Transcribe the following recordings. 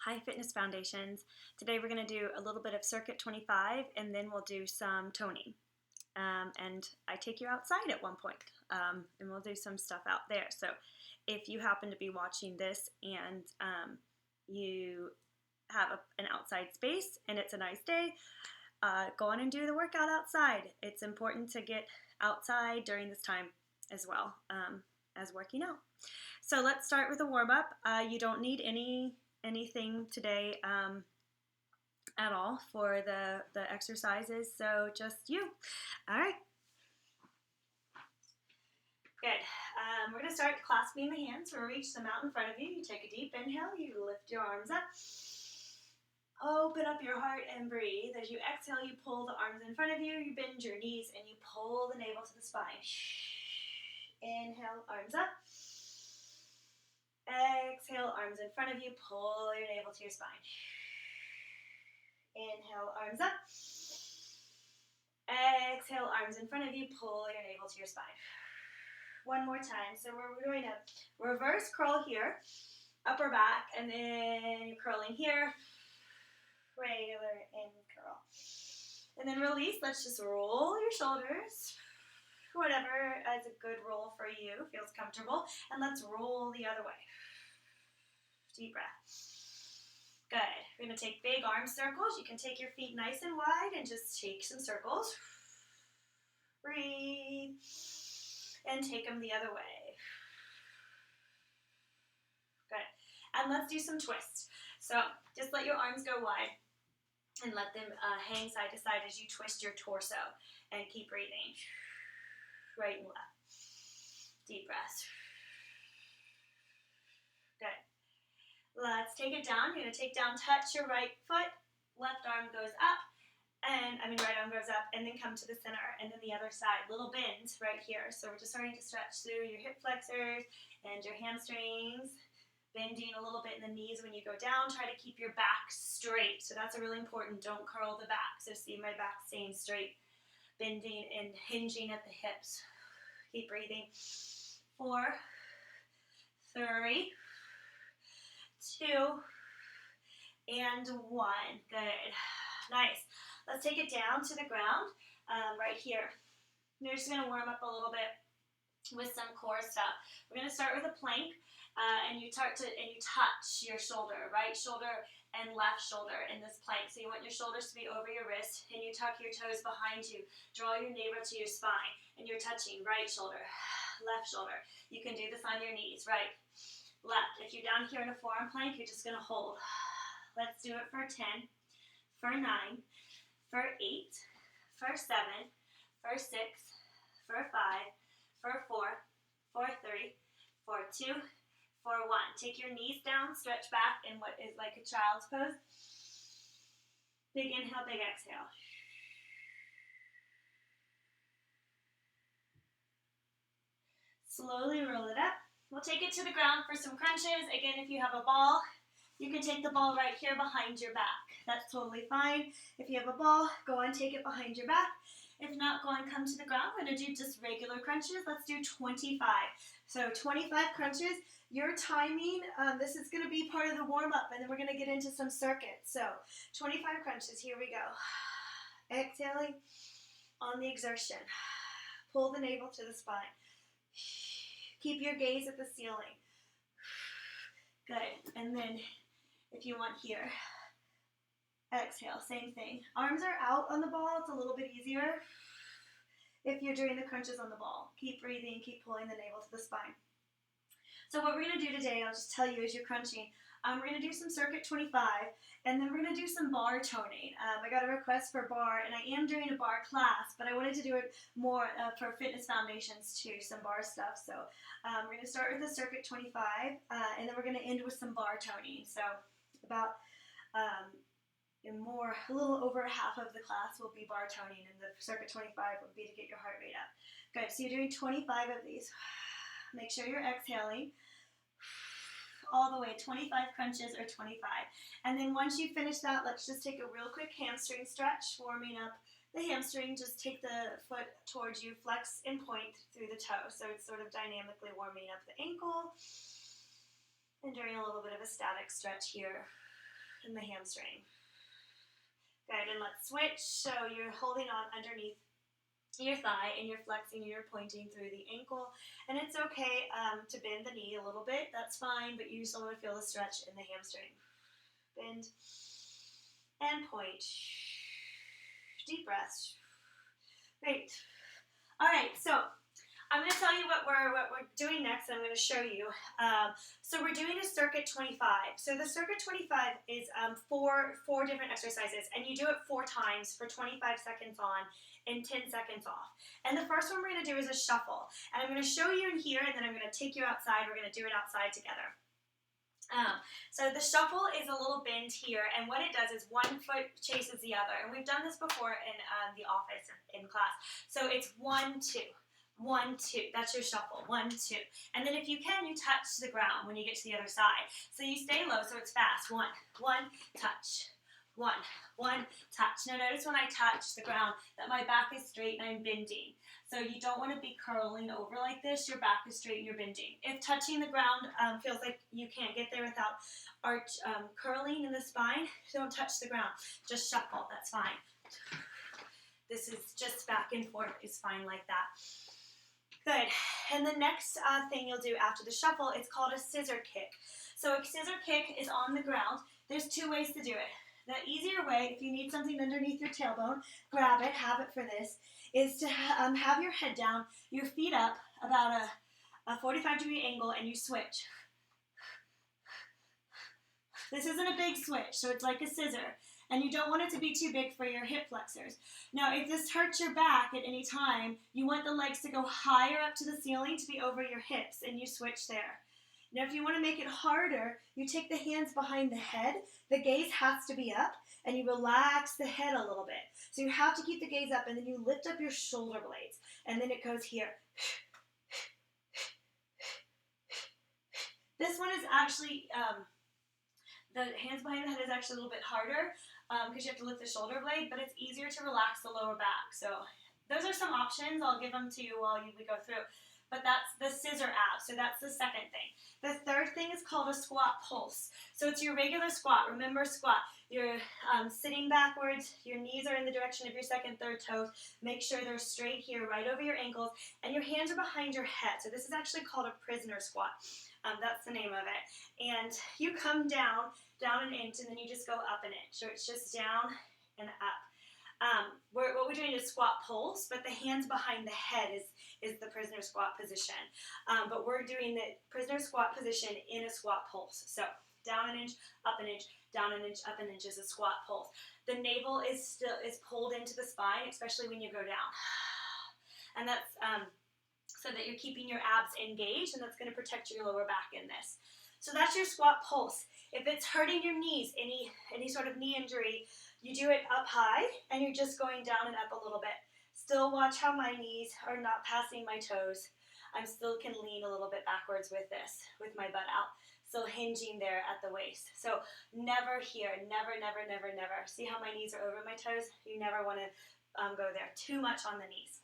Hi Fitness Foundations. Today we're going to do a little bit of Circuit 25 and then we'll do some toning. And I take you outside at one point, and we'll do some stuff out there. So if you happen to be watching this and you have an outside space and it's a nice day, go on and do the workout outside. It's important to get outside during this time as well as working out. So let's start with a warm-up. You don't need anything today at all for the exercises, so just you. All right. Good. We're going to start clasping the hands. We'll reach them out in front of you. You take a deep inhale. You lift your arms up. Open up your heart and breathe. As you exhale, you pull the arms in front of you. You bend your knees and you pull the navel to the spine. Inhale, arms up. Exhale, arms in front of you. Pull your navel to your spine. Inhale, arms up. Exhale, arms in front of you. Pull your navel to your spine. One more time. So we're doing a reverse curl here, upper back, and then you're curling here, regular and curl. And then release. Let's just roll your shoulders. Whatever is a good roll for you, feels comfortable. And let's roll the other way. Deep breath. Good. We're going to take big arm circles. You can take your feet nice and wide and just take some circles. Breathe. And take them the other way. Good. And let's do some twists. So just let your arms go wide and let them hang side to side as you twist your torso. And keep breathing. Right and left. Deep breaths. Good. Let's take it down. You're going to take down, touch your right foot. Left arm goes up. Right arm goes up. And then come to the center. And then the other side. Little bend right here. So we're just starting to stretch through your hip flexors and your hamstrings. Bending a little bit in the knees when you go down. Try to keep your back straight. So that's a really important. Don't curl the back. So see my back staying straight. Bending and hinging at the hips. Keep breathing. 4, 3, 2, and 1. Good. Nice. Let's take it down to the ground right here. You're just going to warm up a little bit with some core stuff. We're going to start with a plank, and you touch your shoulder, right shoulder and left shoulder in this plank. So you want your shoulders to be over your wrist, and you tuck your toes behind you. Draw your navel to your spine, and you're touching right shoulder, left shoulder. You can do this on your knees, right, left. If you're down here in a forearm plank, you're just going to hold. Let's do it for 10, for 9, for 8, for 7, for 6, for 5, for 4, for 3, for 2, for 1. Take your knees down, stretch back in what is like a child's pose. Big inhale, big exhale. Slowly roll it up. We'll take it to the ground for some crunches. Again, if you have a ball, you can take the ball right here behind your back. That's totally fine. If you have a ball, go on, take it behind your back. If not, go on, come to the ground. We're going to do just regular crunches. Let's do 25. So 25 crunches. Your timing, this is going to be part of the warm-up, and then we're going to get into some circuits. So 25 crunches. Here we go. Exhaling on the exertion. Pull the navel to the spine. Keep your gaze at the ceiling. Good. And then if you want here, exhale, same thing. Arms are out on the ball. It's a little bit easier if you're doing the crunches on the ball. Keep breathing, keep pulling the navel to the spine. So what we're going to do today, I'll just tell you as you're crunching, we're going to do some Circuit 25, and then we're going to do some bar toning. I got a request for bar, and I am doing a bar class, but I wanted to do it more for Fitness Foundations too, some bar stuff. So we're going to start with the Circuit 25, and then we're going to end with some bar toning. So about a little over half of the class will be bar toning, and the Circuit 25 would be to get your heart rate up. Good, so you're doing 25 of these. Make sure you're exhaling all the way, 25 crunches or 25. And then once you finish that, let's just take a real quick hamstring stretch, warming up the hamstring. Just take the foot towards you, flex and point through the toe. So it's sort of dynamically warming up the ankle and doing a little bit of a static stretch here. in the hamstring. Good, and let's switch. So you're holding on underneath your thigh and you're flexing and you're pointing through the ankle. And it's okay to bend the knee a little bit. That's fine, but you still want to feel the stretch in the hamstring. Bend and point. Deep breaths. Great. All right, so I'm going to tell you what we're doing next, and I'm going to show you. So we're doing a circuit 25. So the circuit 25 is four different exercises, and you do it 4 times for 25 seconds on and 10 seconds off. And the first one we're going to do is a shuffle. And I'm going to show you in here, and then I'm going to take you outside. We're going to do it outside together. So the shuffle is a little bend here, and what it does is one foot chases the other. And we've done this before in the office in class. So it's 1, 2. 1, 2. That's your shuffle. 1, 2. And then if you can, you touch the ground when you get to the other side. So you stay low, so it's fast. 1, 1, touch. 1, 1, touch. Now notice when I touch the ground that my back is straight and I'm bending. So you don't want to be curling over like this. Your back is straight and you're bending. If touching the ground feels like you can't get there without curling in the spine, don't touch the ground. Just shuffle. That's fine. This is just back and forth is fine like that. Good. And the next thing you'll do after the shuffle, it's called a scissor kick. So a scissor kick is on the ground. There's 2 ways to do it. The easier way, if you need something underneath your tailbone, grab it, have it for this, is to have your head down, your feet up about a 45-degree angle, and you switch. This isn't a big switch, so it's like a scissor. And you don't want it to be too big for your hip flexors. Now, if this hurts your back at any time, you want the legs to go higher up to the ceiling to be over your hips, and you switch there. Now, if you want to make it harder, you take the hands behind the head. The gaze has to be up, and you relax the head a little bit. So you have to keep the gaze up, and then you lift up your shoulder blades, and then it goes here. This one is actually, the hands behind the head is actually a little bit harder, because you have to lift the shoulder blade, but it's easier to relax the lower back. So those are some options. I'll give them to you while we go through. But that's the scissor ab. So that's the second thing. The third thing is called a squat pulse. So it's your regular squat. Remember, squat. You're sitting backwards. Your knees are in the direction of your second, third toes. Make sure they're straight here, right over your ankles. And your hands are behind your head. So this is actually called a prisoner squat. That's the name of it. And you come down an inch, and then you just go up an inch. So it's just down and up. What we're doing is squat pulse, but the hands behind the head is the prisoner squat position. But we're doing the prisoner squat position in a squat pulse. So down an inch, up an inch, down an inch, up an inch is a squat pulse. The navel is pulled into the spine, especially when you go down. And that's so that you're keeping your abs engaged, and that's going to protect your lower back in this. So that's your squat pulse. If it's hurting your knees, any sort of knee injury, you do it up high, and you're just going down and up a little bit. Still watch how my knees are not passing my toes. I still can lean a little bit backwards with this, with my butt out. Still hinging there at the waist. So never here, never, never, never, never. See how my knees are over my toes? You never want to go there too much on the knees.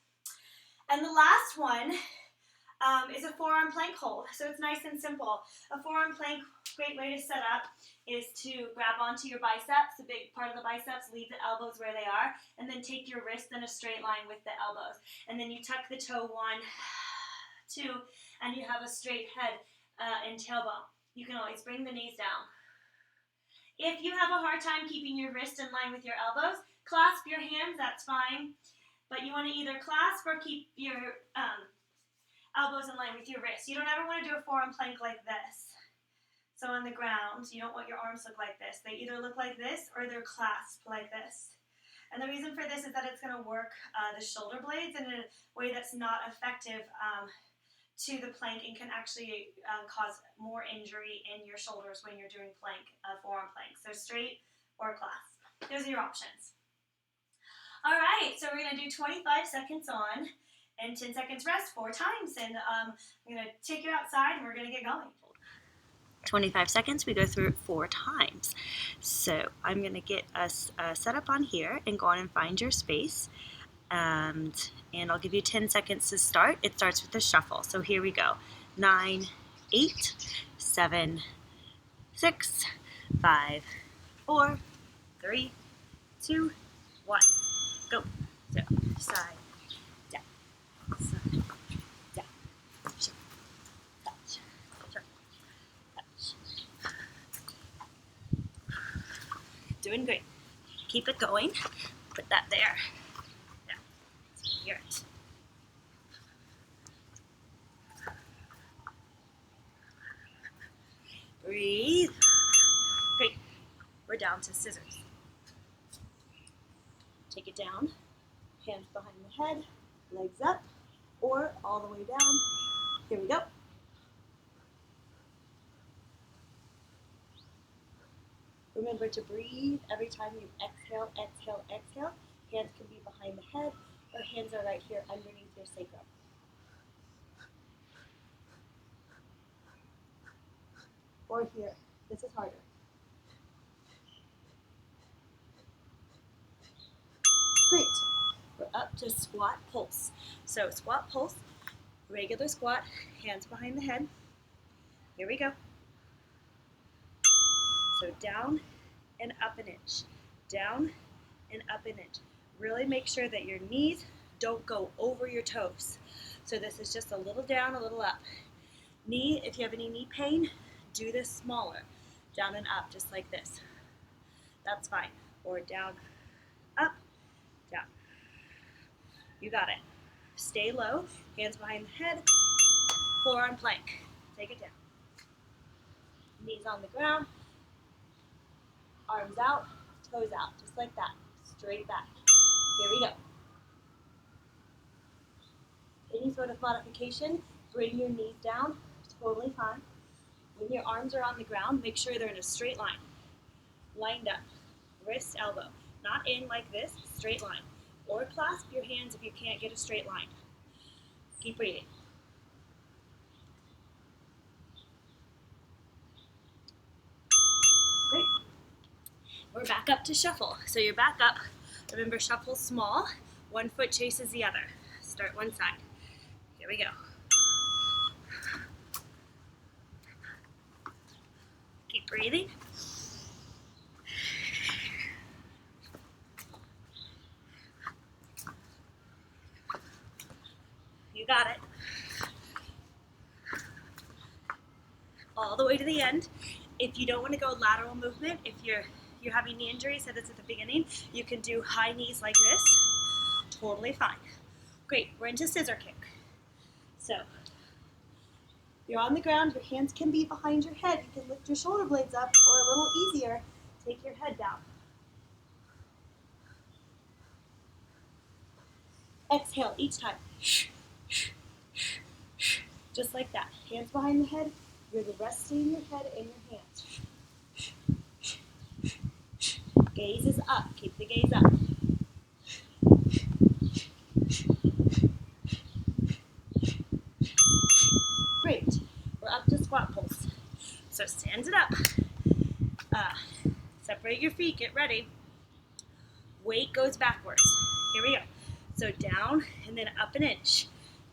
And the last one is a forearm plank hold. So it's nice and simple. A forearm plank, great way to set up is to grab onto your biceps, the big part of the biceps, leave the elbows where they are, and then take your wrist in a straight line with the elbows. And then you tuck the toe 1, 2, and you have a straight head and tailbone. You can always bring the knees down. If you have a hard time keeping your wrist in line with your elbows, clasp your hands, that's fine. But you want to either clasp or keep your elbows in line with your wrist. You don't ever want to do a forearm plank like this. So on the ground, you don't want your arms to look like this. They either look like this or they're clasped like this. And the reason for this is that it's going to work the shoulder blades in a way that's not effective to the plank and can actually cause more injury in your shoulders when you're doing forearm plank. So straight or clasp. Those are your options. All right, so we're going to do 25 seconds on and 10 seconds rest 4 times. And I'm going to take you outside and we're going to get going. 25 seconds, we go through it 4 times. So I'm going to get us set up on here and go on and find your space. And I'll give you 10 seconds to start. It starts with the shuffle. So here we go. 9, 8, 7, 6, 5, 4, 3, 2, 1. Go. So, side, down, side, down, touch, touch, touch. Doing great. Keep it going. Put that there. Yeah. Hear it. Breathe. Great. We're down to scissors. Take it down. Hands behind the head. Legs up. Or all the way down. Here we go. Remember to breathe every time you exhale, exhale, exhale. Hands can be behind the head, or hands are right here underneath your sacrum. Or here. This is harder. Great. We're up to squat pulse. So squat pulse, regular squat, hands behind the head. Here we go. So down and up an inch. Down and up an inch. Really make sure that your knees don't go over your toes. So this is just a little down, a little up. Knee, if you have any knee pain, do this smaller. Down and up, just like this. That's fine. Or down, up, down. You got it. Stay low, hands behind the head, forearm plank. Take it down. Knees on the ground, arms out, toes out, just like that. Straight back. Here we go. Any sort of modification, bring your knees down, totally fine. When your arms are on the ground, make sure they're in a straight line. Lined up, wrist, elbow. Not in like this, straight line. Or clasp your hands if you can't get a straight line. Keep breathing. Great. We're back up to shuffle. So you're back up. Remember, shuffle small. One foot chases the other. Start one side. Here we go. Keep breathing. You got it. All the way to the end. If you don't want to go lateral movement, if you're having knee injury, said this at the beginning, you can do high knees like this. Totally fine. Great, we're into scissor kick. So, you're on the ground, your hands can be behind your head. You can lift your shoulder blades up, or a little easier, take your head down. Exhale each time. Just like that. Hands behind the head. You're resting your head in your hands. Gaze is up. Keep the gaze up. Great. We're up to squat pulse. So stand it up. Separate your feet. Get ready. Weight goes backwards. Here we go. So down and then up an inch.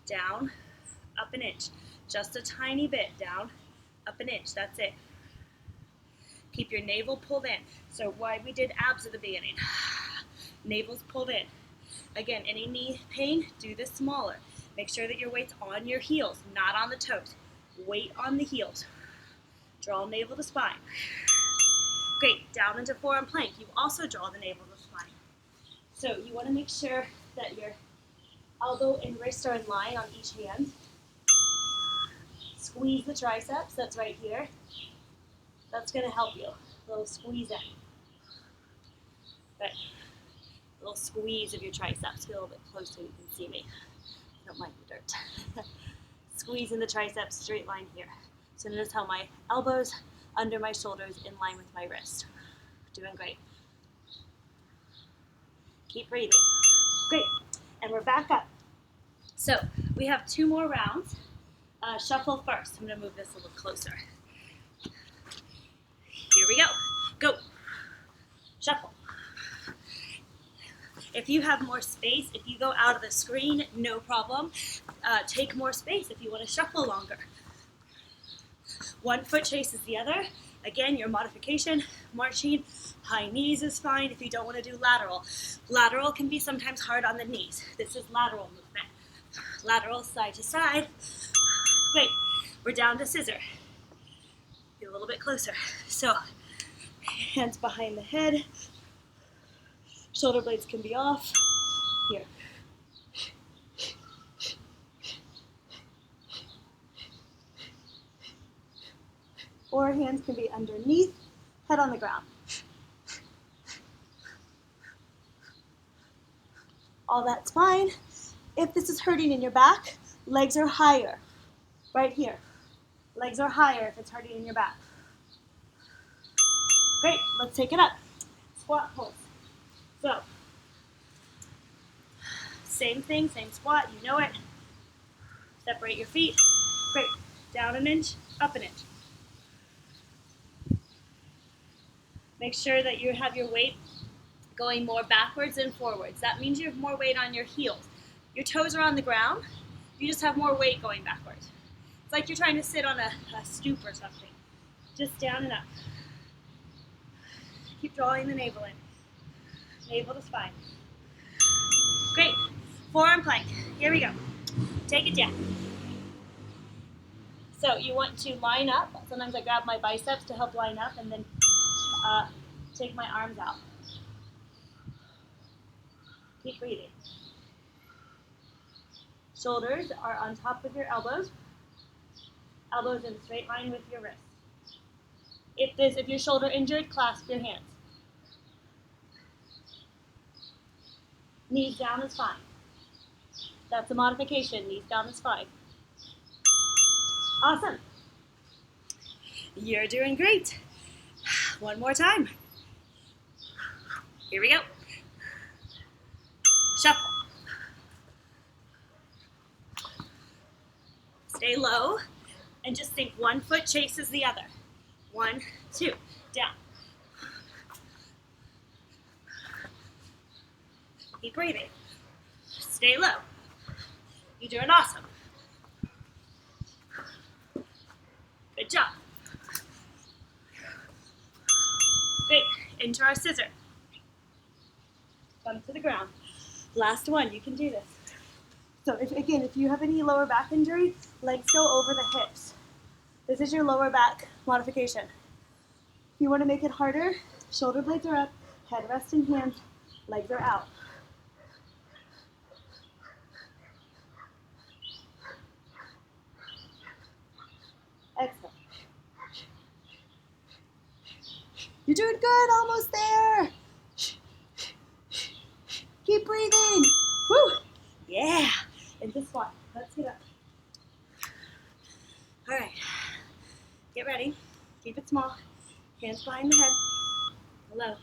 Down, up an inch. Just a tiny bit. Down, up an inch. That's it. Keep your navel pulled in. So why we did abs at the beginning. Navel's pulled in. Again, any knee pain, do this smaller. Make sure that your weight's on your heels, not on the toes. Weight on the heels. Draw navel to spine. Great, down into forearm plank. You also draw the navel to spine. So you want to make sure that your elbow and wrist are in line on each hand. Squeeze the triceps, that's right here. That's going to help you. A little squeeze in. Good. A little squeeze of your triceps. Get a little bit closer so you can see me. Don't mind the dirt. Squeeze in the triceps, straight line here. So notice how my elbows under my shoulders in line with my wrist. Doing great. Keep breathing. Great. And we're back up. So we have 2 more rounds. Shuffle first. I'm going to move this a little closer. Here we go. Go. Shuffle. If you have more space, if you go out of the screen, no problem. Take more space if you want to shuffle longer. One foot chases the other. Again, your modification, marching. High knees is fine if you don't want to do lateral. Lateral can be sometimes hard on the knees. This is lateral movement. Lateral side to side. Great. We're down to scissor. Get a little bit closer. So, hands behind the head. Shoulder blades can be off. Here. Or hands can be underneath, head on the ground. All that's fine. If this is hurting in your back, legs are higher. Right here. Legs are higher if it's hurting in your back. Great, let's take it up. Squat pose. So, same thing, same squat, you know it. Separate your feet. Great, down an inch, up an inch. Make sure that you have your weight going more backwards than forwards. That means you have more weight on your heels. Your toes are on the ground, you just have more weight going backwards. It's like you're trying to sit on a stoop or something. Just down and up. Keep drawing the navel in. Navel to spine. Great. Forearm plank. Here we go. Take it down. So you want to line up. Sometimes I grab my biceps to help line up and then take my arms out. Keep breathing. Shoulders are on top of your elbows. Elbows in a straight line with your wrist. If you're shoulder injured, clasp your hands. Knees down is fine. That's a modification. Knees down is fine. Awesome. You're doing great. One more time. Here we go. Shuffle. Stay low and just think one foot chases the other. 1, 2, down. Keep breathing. Stay low. You're doing awesome. Good job. Great. Into our scissor. Come to the ground. Last one. You can do this. So if you have any lower back injury, legs go over the hips. This is your lower back modification. If you want to make it harder, shoulder blades are up, head rests in hands, legs are out. Exhale. You're doing good, almost there. Keep breathing. Woo. Yeah. Into squat. Let's get up. All right. Get ready. Keep it small. Hands behind the head. Low.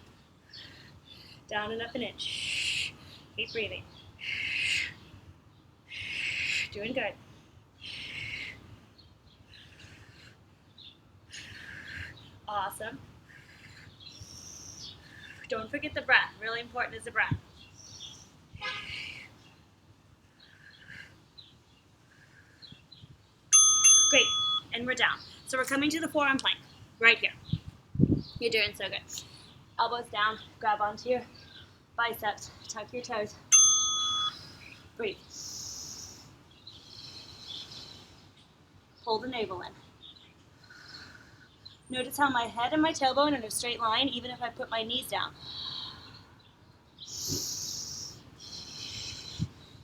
Down and up an inch. Keep breathing. Doing good. Awesome. Don't forget the breath. Really important is the breath. Great. And we're down. So we're coming to the forearm plank. Right here. You're doing so good. Elbows down. Grab onto your biceps. Tuck your toes. Breathe. Pull the navel in. Notice how my head and my tailbone are in a straight line, even if I put my knees down.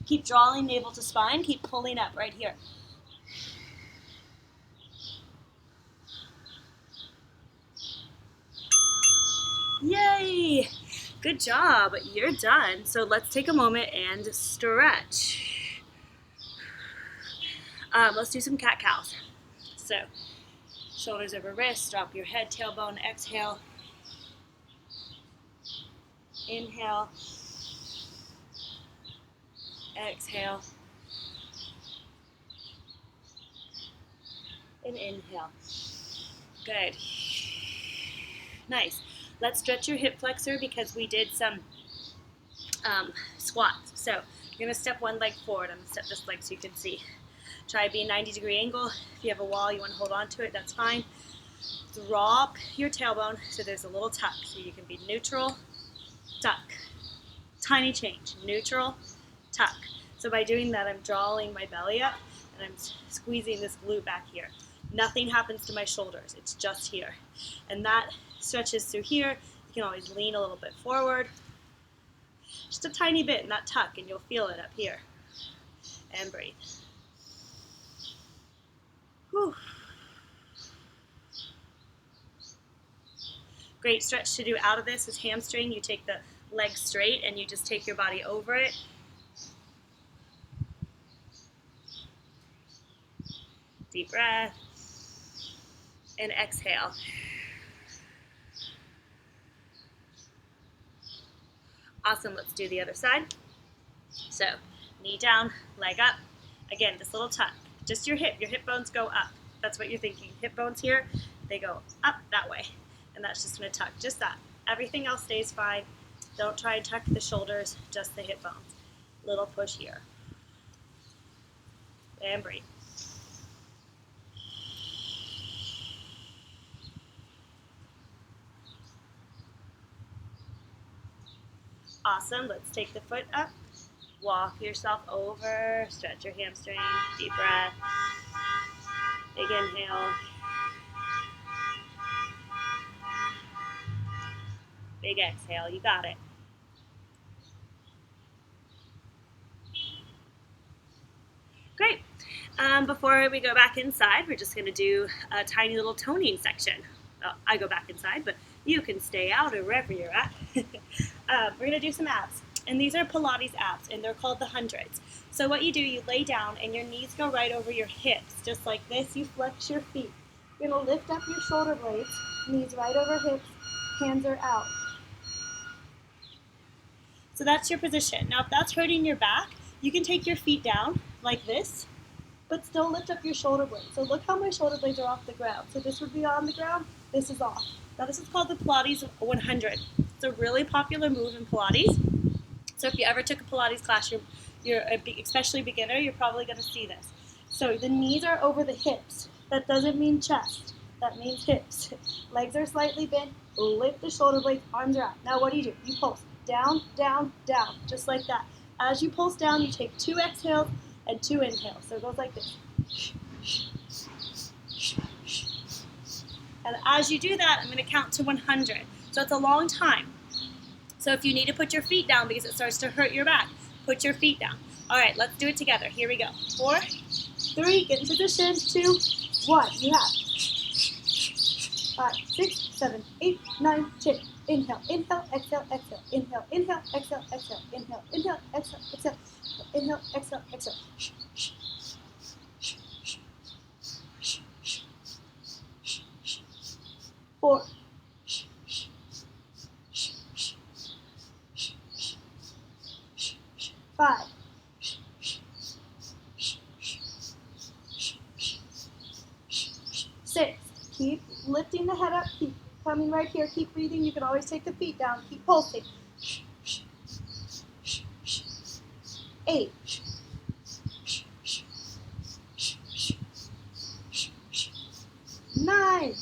Keep drawing navel to spine. Keep pulling up right here. Yay! Good job. You're done. So let's take a moment and stretch. Let's do some cat-cows. So shoulders over wrists, drop your head, tailbone, exhale. Inhale. Exhale. And inhale. Good. Nice. Let's stretch your hip flexor because we did some squats. So you're going to step one leg forward. I'm going to step this leg so you can see. Try being 90-degree angle. If you have a wall, you want to hold on to it, that's fine. drop your tailbone so there's a little tuck. So you can be neutral, tuck, tiny change, neutral, tuck. So by doing that, I'm drawing my belly up and I'm squeezing this glute back here. Nothing happens to my shoulders, it's just here. And that stretches through here. You can always lean a little bit forward, just a tiny bit in that tuck, and you'll feel it up here. And breathe. Whew. Great stretch to do out of this is hamstring. You take the leg straight and you just take your body over it. Deep breath. And exhale. Awesome, let's do the other side. So, knee down, leg up. Again, this little tuck. Just your hip bones go up. That's what you're thinking. Hip bones here, they go up that way. And that's just gonna tuck, just that. Everything else stays fine. Don't try and tuck the shoulders, just the hip bones. Little push here. And breathe. Awesome, let's take the foot up. Walk yourself over, stretch your hamstring, deep breath. Big inhale. Big exhale, you got it. Great. Before we go back inside, we're just going to do a tiny little toning section. Well, I go back inside, but you can stay out or wherever you're at. We're going to do some abs. And these are Pilates abs, and they're called the hundreds. So what you do, you lay down, and your knees go right over your hips. Just like this, you flex your feet. You're going to lift up your shoulder blades, knees right over hips, hands are out. So that's your position. Now, if that's hurting your back, you can take your feet down like this, but still lift up your shoulder blades. So look how my shoulder blades are off the ground. So this would be on the ground, this is off. Now this is called the Pilates 100. It's a really popular move in Pilates. So if you ever took a Pilates class, you're especially beginner, you're probably gonna see this. So the knees are over the hips. That doesn't mean chest, that means hips. Legs are slightly bent, lift the shoulder blades, arms are out. Now what do? You pulse. Down, down, down, just like that. As you pulse down, you take 2 exhales and 2 inhales. So it goes like this. And as you do that, I'm going to count to 100. So it's a long time. So if you need to put your feet down because it starts to hurt your back, put your feet down. All right, let's do it together. Here we go. 4, 3, get in position, 2, 1. You have 5, 6, 7, 8, 9, 10. Inhale, inhale, exhale, exhale. Inhale, inhale, exhale, exhale. Inhale, inhale, exhale, exhale. Inhale, exhale, exhale. 4. 5. 6. Keep lifting the head up. Keep coming right here. Keep breathing. You can always take the feet down. Keep pulsing. 8. 9.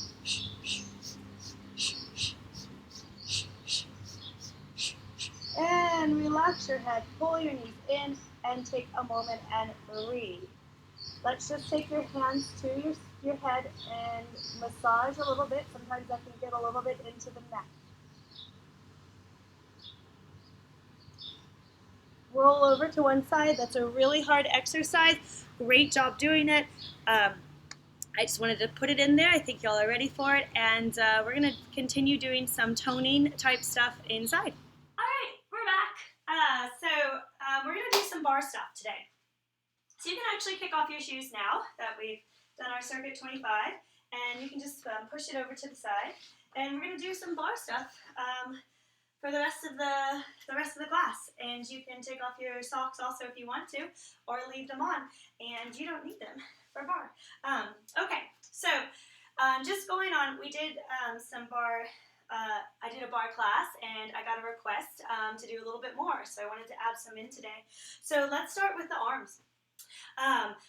10. Relax your head. Pull your knees in and take a moment and breathe. Let's just take your hands to your head and massage a little bit. Sometimes that can get a little bit into the neck. Roll over to one side. That's a really hard exercise. Great job doing it. I just wanted to put it in there. I think y'all are ready for it. And we're going to continue doing some toning type stuff inside. All right, we're back. We're going to do some bar stuff today. So you can actually kick off your shoes now that we've done our circuit 25, and you can just push it over to the side. And we're going to do some bar stuff for the rest of the class. And you can take off your socks also if you want to, or leave them on, and you don't need them for bar. Okay, so just going on, we did some bar. I did a bar class, and I got a request to do a little bit more, so I wanted to add some in today. So let's start with the arms.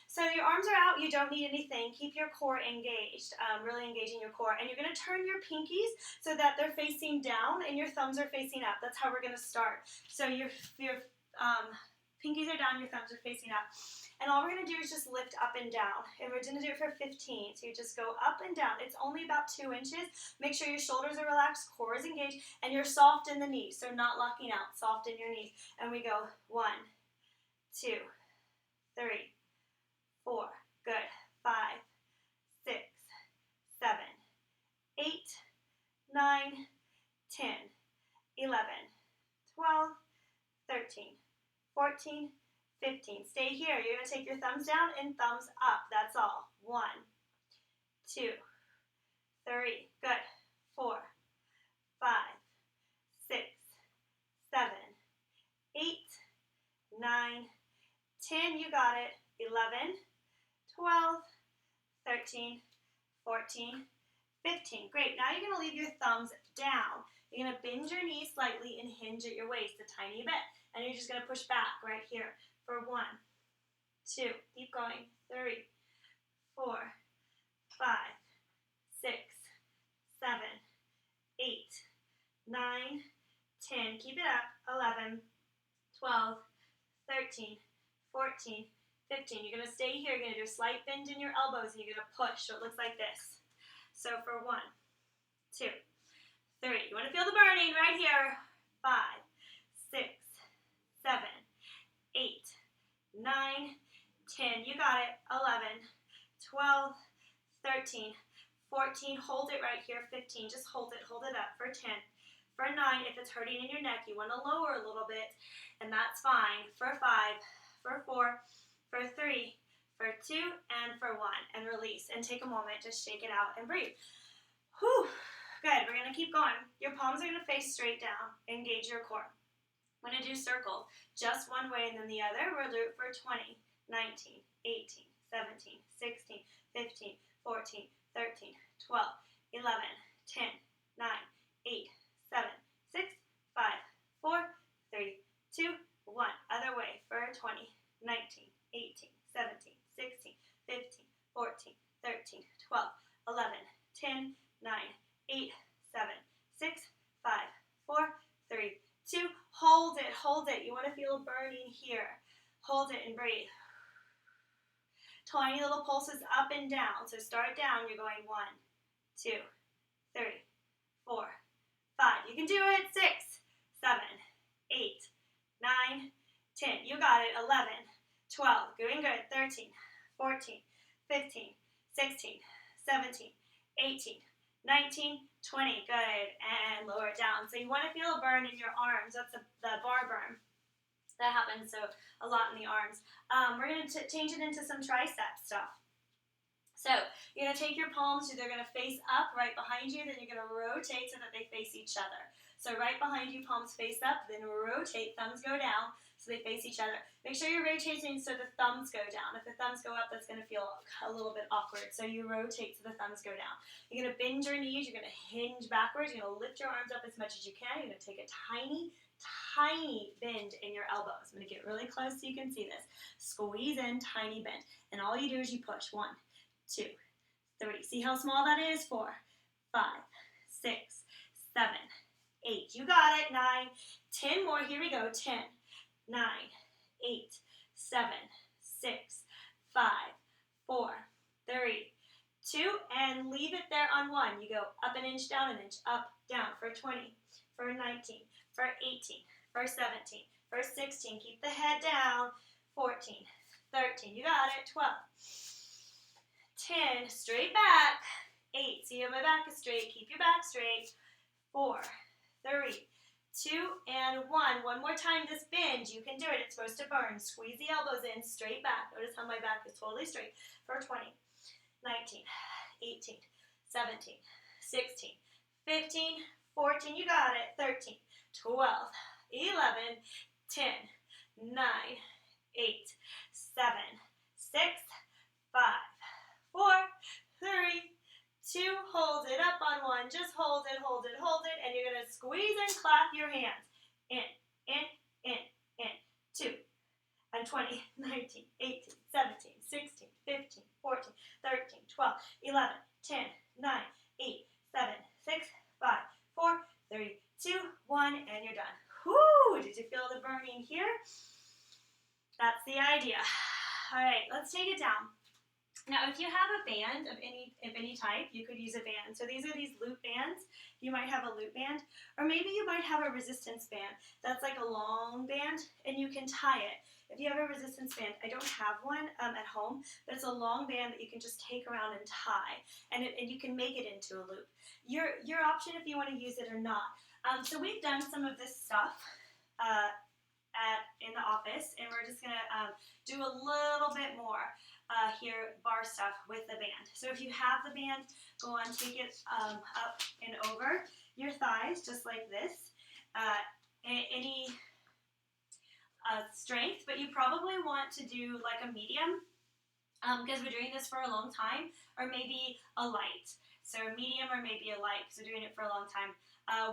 So your arms are out, you don't need anything. Keep your core engaged, really engaging your core. And you're going to turn your pinkies so that they're facing down and your thumbs are facing up. That's how we're going to start. So your pinkies are down, your thumbs are facing up. And all we're going to do is just lift up and down. And we're going to do it for 15. So you just go up and down. It's only about 2 inches. Make sure your shoulders are relaxed, core is engaged, and you're soft in the knees. So not locking out, soft in your knees. And we go 1, 2, 3, 4, good, 5, 6, 7, 8, 9, 10, 11, 12, 13, 14, 15. Stay here. You're going to take your thumbs down and thumbs up. That's all. 1, 2, 3, good, 4, 5, 6, 7, 8, 9, 10. You got it. 11, 12, 13, 14, 15. Great. Now you're going to leave your thumbs down. You're going to bend your knees slightly and hinge at your waist a tiny bit. And you're just going to push back right here for 1, 2, keep going, 3, 4, 5, 6, 7, 8, 9, 10. Keep it up. 11, 12, 13, 14, 15. You're going to stay here. You're going to do a slight bend in your elbows, and you're going to push. So it looks like this. So for 1, 2, 3. You want to feel the burning right here. 5, 6, 7, 8, 9, 10. You got it. 11, 12, 13, 14. Hold it right here. 15. Just hold it. Hold it up for 10. For 9, if it's hurting in your neck, you want to lower a little bit, and that's fine. For 5, for 4, for 3, for 2, and for 1. And release. And take a moment. Just shake it out and breathe. Whew. Good. We're going to keep going. Your palms are going to face straight down. Engage your core. I'm going to do circles. Just one way and then the other. We'll do it for 20, 19, 18, 17, 16, 15, 14, 13, 12, 11, 10, 9, 8, 7, 6, 5, 4, 3, 2, 1. Other way for 20, 19, 18, 17, 16, 15, 14, 13, 12, 11, 10, 9, 8, 7, 6, 5, 4, 3, 2. Hold it, hold it. You want to feel burning here. Hold it and breathe. Tiny little pulses up and down. So start down. You're going 1, 2, 3, 4, 5. You can do it. 6, 7, 8, 9, 10. You got it. 11, 12. Doing good. 13, 14, 15, 16, 17, 18, 19, 20. Good. And lower it down. So you want to feel a burn in your arms. That's the bar burn. That happens so a lot in the arms. We're going to change it into some tricep stuff. So you're going to take your palms, they're going to face up right behind you, then you're going to rotate so that they face each other. So right behind you, palms face up, then rotate, thumbs go down so they face each other. Make sure you're rotating so the thumbs go down. If the thumbs go up, that's going to feel a little bit awkward. So you rotate so the thumbs go down. You're going to bend your knees, you're going to hinge backwards, you're going to lift your arms up as much as you can. You're going to take a tiny bend in your elbows. I'm going to get really close so you can see this. Squeeze in, tiny bend. And all you do is you push. 1, 2, 3. See how small that is? 4, 5, 6, 7, 8. You got it. 9, 10 more. Here we go. 10, 9, 8, 7, 6, 5, 4, 3, 2, and leave it there on 1. You go up an inch, down an inch, up, down for 20, for 19, for 18, for 17, for 16. Keep the head down. 14, 13. You got it. 12. 10, straight back. 8, see how my back is straight. Keep your back straight. 4, 3, 2, and 1. One more time, this bend. You can do it. It's supposed to burn. Squeeze the elbows in, straight back. Notice how my back is totally straight. For 20, 19, 18, 17, 16, 15, 14. You got it. 13, 12, 11, 10, 9, 8, 7, 6, 5, 4, 3, 2, hold it up on 1. Just hold it, hold it, hold it. And you're going to squeeze and clap your hands. In, 2, and 20, 19, 18, 1, and you're done. Whoo! Did you feel the burning here? That's the idea. All right, let's take it down. Now, if you have a band of any type, you could use a band. So these are these loop bands. You might have a loop band, or maybe you might have a resistance band. That's like a long band, and you can tie it. If you have a resistance band, I don't have one at home, but it's a long band that you can just take around and tie, and you can make it into a loop. Your option if you want to use it or not. So we've done some of this stuff in the office, and we're just gonna do a little bit more here, bar stuff with the band. So if you have the band, go on, take it up and over your thighs, just like this. Any strength, but you probably want to do like a medium, because we're doing this for a long time, or maybe a light. So medium or maybe a light, so doing it for a long time.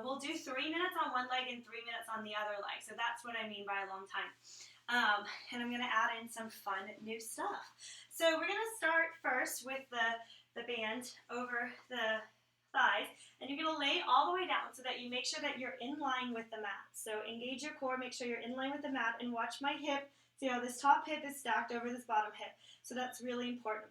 We'll do 3 minutes on one leg and 3 minutes on the other leg. So that's what I mean by a long time. And I'm going to add in some fun new stuff. So we're going to start first with the band over the thighs, and you're going to lay all the way down so that you make sure that you're in line with the mat. So engage your core, make sure you're in line with the mat, and watch my hip. See how this top hip is stacked over this bottom hip. So that's really important.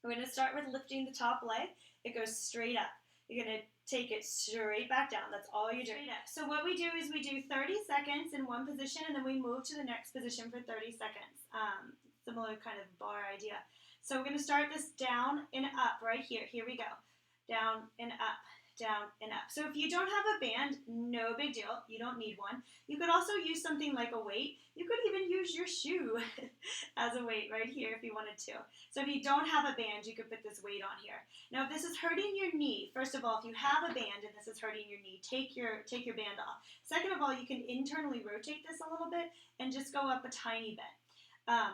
We're going to start with lifting the top leg. It goes straight up. You're going to take it straight back down. That's all you're doing. So what we do is we do 30 seconds in one position, and then we move to the next position for 30 seconds. Similar kind of bar idea. So we're going to start this down and up right here. Here we go. Down and up, down and up. So if you don't have a band, no big deal. You don't need one. You could also use something like a weight. You could even use your shoe as a weight right here if you wanted to. So if you don't have a band, you could put this weight on here. Now, if this is hurting your knee, first of all, if you have a band and this is hurting your knee, take your band off. Second of all, you can internally rotate this a little bit and just go up a tiny bit.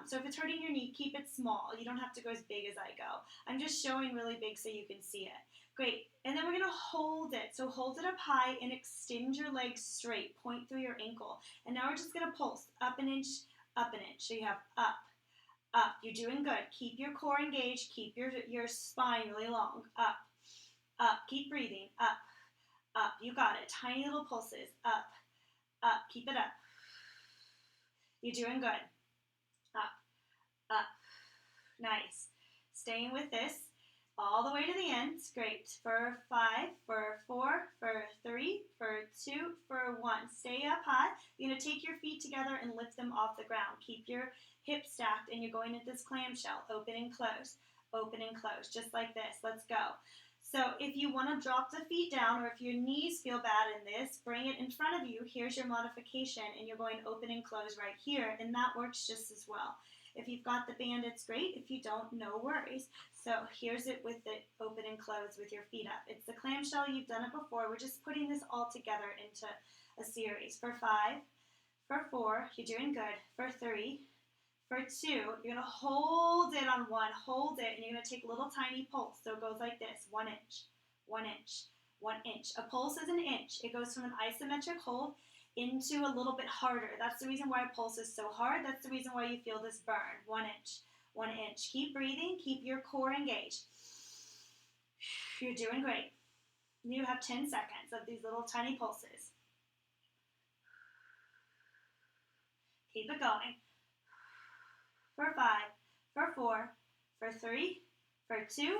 So if it's hurting your knee, keep it small. You don't have to go as big as I go. I'm just showing really big so you can see it. Great. And then we're going to hold it. So hold it up high and extend your legs straight. Point through your ankle. And now we're just going to pulse up an inch, up an inch. So you have up, up. You're doing good. Keep your core engaged. Keep your spine really long. Up, up. Keep breathing. Up, up. You got it. Tiny little pulses. Up, up. Keep it up. You're doing good. Up, up. Nice. Staying with this all the way to the end. Great. For 5, for 4, for 3, for 2, for 1. Stay up high. You're going to take your feet together and lift them off the ground. Keep your hips stacked, and you're going into this clamshell. Open and close. Open and close. Just like this. Let's go. So if you want to drop the feet down, or if your knees feel bad in this, bring it in front of you. Here's your modification, and you're going open and close right here, and that works just as well. If you've got the band, it's great. If you don't, no worries. So here's it with it open and close with your feet up. It's the clamshell. You've done it before. We're just putting this all together into a series. For 5, for 4, you're doing good. For 3, for 2, you're going to hold it on 1. Hold it, and you're going to take a little tiny pulse. So it goes like this. 1 inch, 1 inch, 1 inch. A pulse is an inch. It goes from an isometric hold into a little bit harder. That's the reason why a pulse is so hard. That's the reason why you feel this burn. 1 inch, 1 inch. Keep breathing. Keep your core engaged. You're doing great. You have 10 seconds of these little tiny pulses. Keep it going. For 5, for 4, for 3, for 2,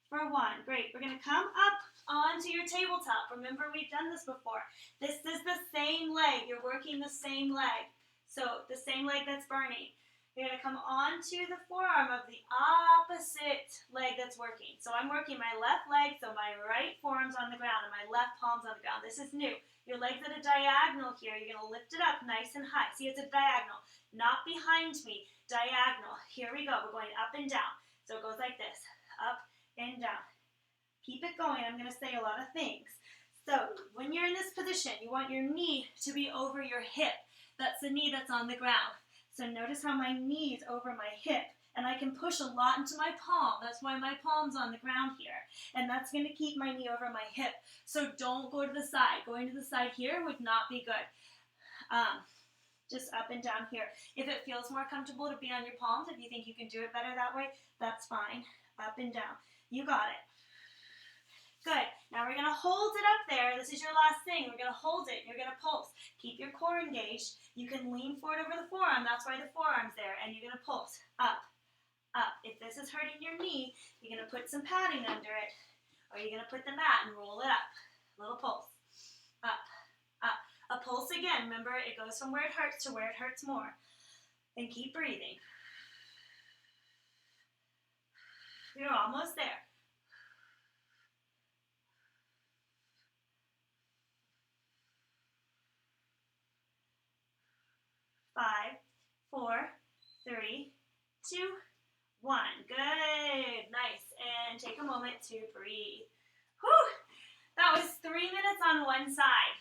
for 1. Great. We're going to come up onto your tabletop. Remember, we've done this before. This is the same leg. You're working the same leg. So the same leg that's burning. You're going to come onto the forearm of the opposite leg that's working. So I'm working my left leg, so my right forearm's on the ground and my left palm's on the ground. This is new. Your leg's at a diagonal here. You're going to lift it up nice and high. See, it's a diagonal. Not behind me. Diagonal. Here we go. We're going up and down. So it goes like this. Up and down. Keep it going. I'm going to say a lot of things. So when you're in this position, you want your knee to be over your hip. That's the knee that's on the ground. So notice how my knee is over my hip. And I can push a lot into my palm. That's why my palm's on the ground here. And that's going to keep my knee over my hip. So don't go to the side. Going to the side here would not be good. Just up and down here. If it feels more comfortable to be on your palms, if you think you can do it better that way, that's fine. Up and down. You got it. Good. Now we're going to hold it up there. This is your last thing. We're going to hold it. You're going to pulse. Keep your core engaged. You can lean forward over the forearm. That's why the forearm's there. And you're going to pulse. Up, up. If this is hurting your knee, you're going to put some padding under it. Or you're going to put the mat and roll it up. Little pulse. Up, up. A pulse again. Remember, it goes from where it hurts to where it hurts more. And keep breathing. You're almost there. 5, 4, 3, 2, 1. Good. Nice. And take a moment to breathe. Whew. That was 3 minutes on one side.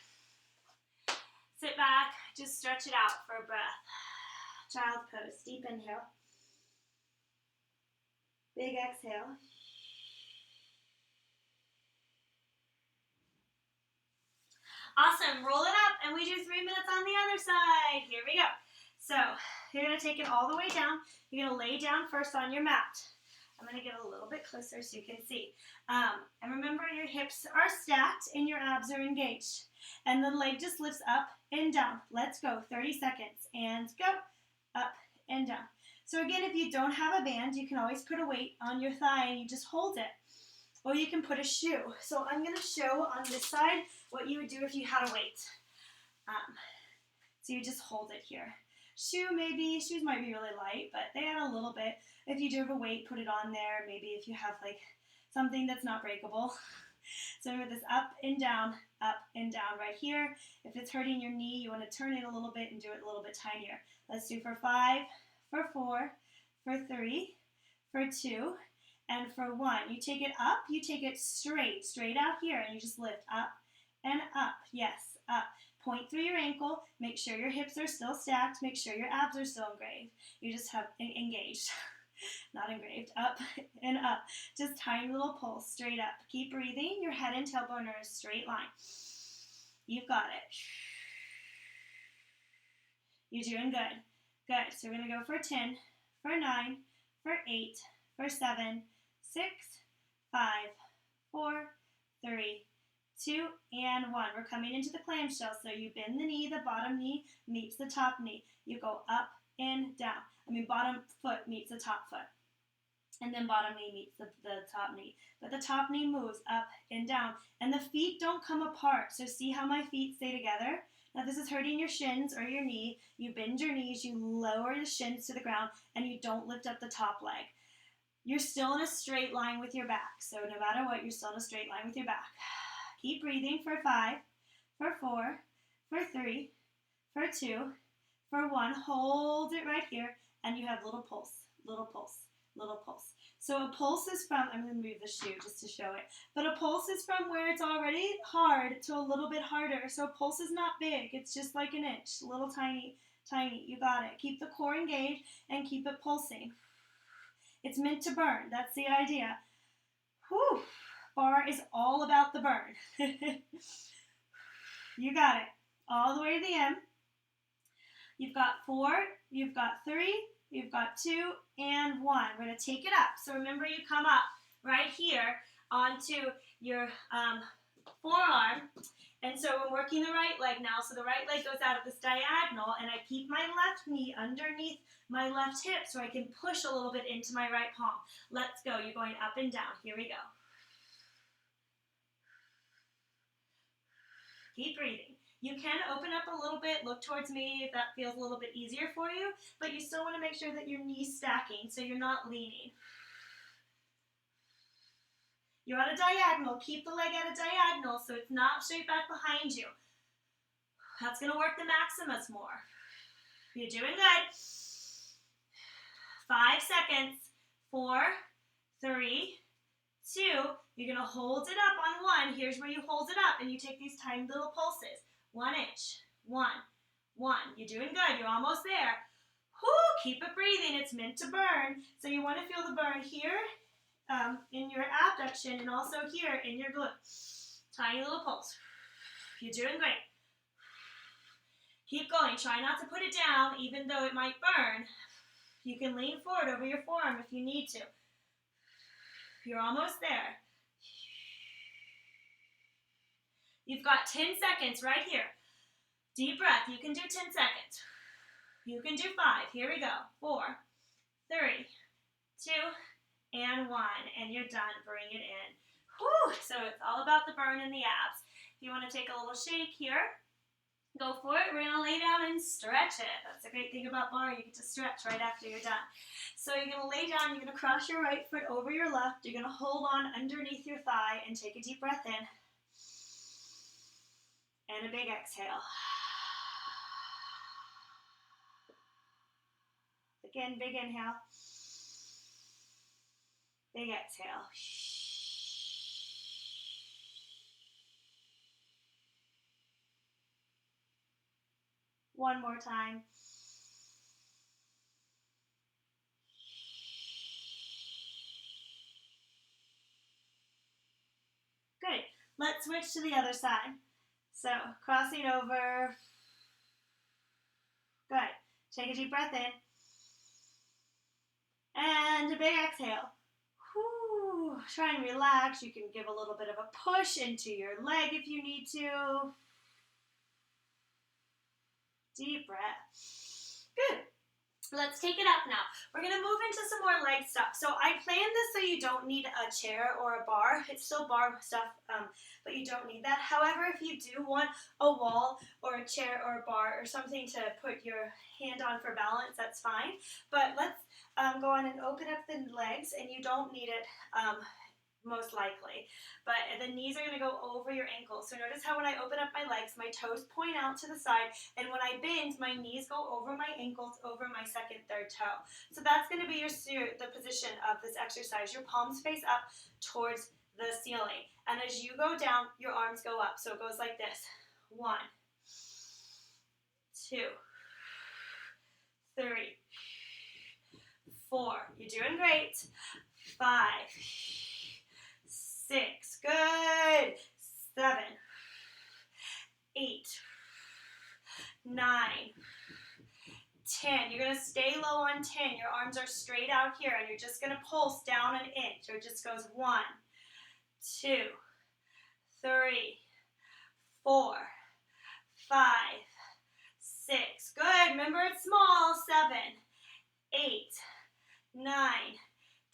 Sit back. Just stretch it out for a breath. Child's pose. Deep inhale. Big exhale. Awesome. Roll it up, and we do 3 minutes on the other side. Here we go. So you're going to take it all the way down. You're going to lay down first on your mat. I'm going to get a little bit closer so you can see. And remember, your hips are stacked and your abs are engaged. And the leg just lifts up and down. Let's go. 30 seconds. And go. Up and down. So again, if you don't have a band, you can always put a weight on your thigh and you just hold it. Or you can put a shoe. So I'm going to show on this side what you would do if you had a weight. So you just hold it here. Shoes might be really light, but they add a little bit. If you do have a weight, put it on there. Maybe if you have like something that's not breakable. So remember this up and down right here. If it's hurting your knee, you want to turn it a little bit and do it a little bit tinier. Let's do for 5, for 4, for 3, for 2, and for 1. You take it up, you take it straight out here, and you just lift up and up. Yes, up. Point through your ankle. Make sure your hips are still stacked. Make sure your abs are still engaged. You just have engaged. Not engraved. Up and up. Just tiny little pulse. Straight up. Keep breathing. Your head and tailbone are a straight line. You've got it. You're doing good. Good. So we're going to go for 10, for 9, for 8, for 7, 6, 5, 4, 3, 2, and 1. We're coming into the clamshell. So you bend the knee, the bottom knee meets the top knee. You go up and down. Bottom foot meets the top foot. And then bottom knee meets the top knee. But the top knee moves up and down. And the feet don't come apart. So see how my feet stay together? Now this is hurting your shins or your knee. You bend your knees, you lower the shins to the ground, and you don't lift up the top leg. You're still in a straight line with your back. So no matter what, you're still in a straight line with your back. Keep breathing for 5, for 4, for 3, for 2, for 1. Hold it right here, and you have little pulse, little pulse, little pulse. So a pulse is from, I'm going to move the shoe just to show it, but a pulse is from where it's already hard to a little bit harder. So a pulse is not big. It's just like an inch, little tiny, tiny. You got it. Keep the core engaged and keep it pulsing. It's meant to burn. That's the idea. Whew. Barre is all about the burn. You got it. All the way to the end. You've got 4, you've got 3, you've got 2, and 1. We're going to take it up. So remember, you come up right here onto your forearm. And so we're working the right leg now. So the right leg goes out of this diagonal, and I keep my left knee underneath my left hip so I can push a little bit into my right palm. Let's go. You're going up and down. Here we go. Keep breathing. You can open up a little bit, look towards me if that feels a little bit easier for you, but you still want to make sure that your knee's stacking so you're not leaning. You're at a diagonal. Keep the leg at a diagonal so it's not straight back behind you. That's going to work the maximus more. You're doing good. 5 seconds. 4, 3, 2. You're going to hold it up on 1. Here's where you hold it up, and you take these tiny little pulses. 1 inch. 1. 1. You're doing good. You're almost there. Whoo, keep it breathing. It's meant to burn. So you want to feel the burn here in your abduction and also here in your glute. Tiny little pulse. You're doing great. Keep going. Try not to put it down, even though it might burn. You can lean forward over your forearm if you need to. You're almost there. You've got 10 seconds right here. Deep breath. You can do 10 seconds. You can do 5. Here we go. 4, 3, 2, and 1. And you're done. Bring it in. Whew. So it's all about the burn in the abs. If you want to take a little shake here, go for it. We're going to lay down and stretch it. That's the great thing about barre. You get to stretch right after you're done. So you're going to lay down. You're going to cross your right foot over your left. You're going to hold on underneath your thigh and take a deep breath in. And a big exhale. Again, big inhale. Big exhale. One more time. Good. Let's switch to the other side. So, crossing over. Good. Take a deep breath in. And a big exhale. Whew. Try and relax. You can give a little bit of a push into your leg if you need to. Deep breath. Good. Let's take it up now. We're going to move into some more leg stuff. So I planned this so you don't need a chair or a bar. It's still bar stuff, but you don't need that. However, if you do want a wall or a chair or a bar or something to put your hand on for balance, that's fine. But let's go on and open up the legs, and you don't need it most likely. But the knees are going to go over your ankles. So notice how when I open up my legs, my toes point out to the side, and when I bend, my knees go over my ankles, over my second, third toe. So that's going to be the position of this exercise. Your palms face up towards the ceiling. And as you go down, your arms go up. So it goes like this. 1, 2, 3, 4. You're doing great. 5, 6, good, 7, 8, 9, 10. You're going to stay low on 10. Your arms are straight out here, and you're just going to pulse down an inch. So it just goes 1, 2, 3, 4, 5, 6. Good. Remember, it's small. 7, 8, 9,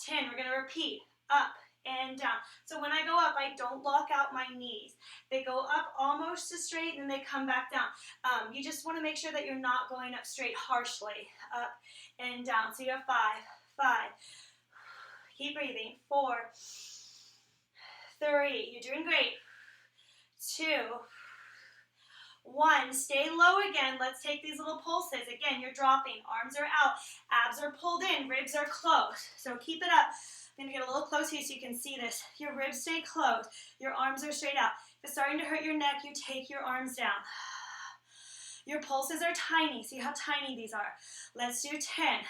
10. We're going to repeat. Up and down. So when I go up, I don't lock out my knees. They go up almost to straight, and then they come back down. You just want to make sure that you're not going up straight harshly. Up and down. So you have 5, 5. Keep breathing. 4, 3. You're doing great. 2, 1. Stay low again. Let's take these little pulses. Again, you're dropping. Arms are out. Abs are pulled in. Ribs are closed. So keep it up. I'm going to get a little close here so you can see this. Your ribs stay closed. Your arms are straight out. If it's starting to hurt your neck, you take your arms down. Your pulses are tiny. See how tiny these are. Let's do 10,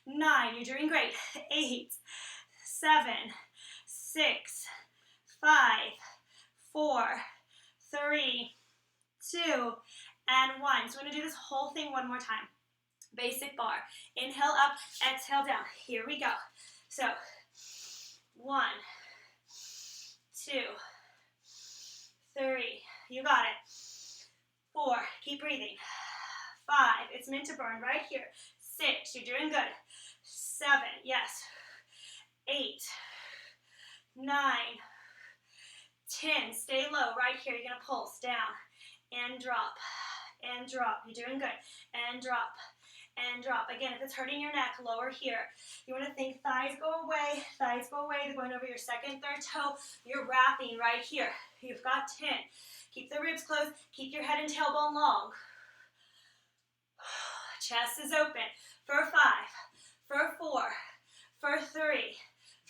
9. You're doing great. 8, 7, 6, 5, 4, 3, 2, and 1. So we're going to do this whole thing one more time. Basic bar. Inhale up, exhale down. Here we go. So, 1, 2, 3. You got it. 4. Keep breathing. 5. It's meant to burn right here. 6. You're doing good. 7. Yes. 8, 9, 10. Stay low right here. You're going to pulse down and drop and drop. You're doing good. And drop and drop. Again, if it's hurting your neck, lower here. You want to think thighs go away. Thighs go away. They're going over your second, third toe. You're wrapping right here. You've got 10. Keep the ribs closed. Keep your head and tailbone long. Chest is open. For 5. For 4. For 3.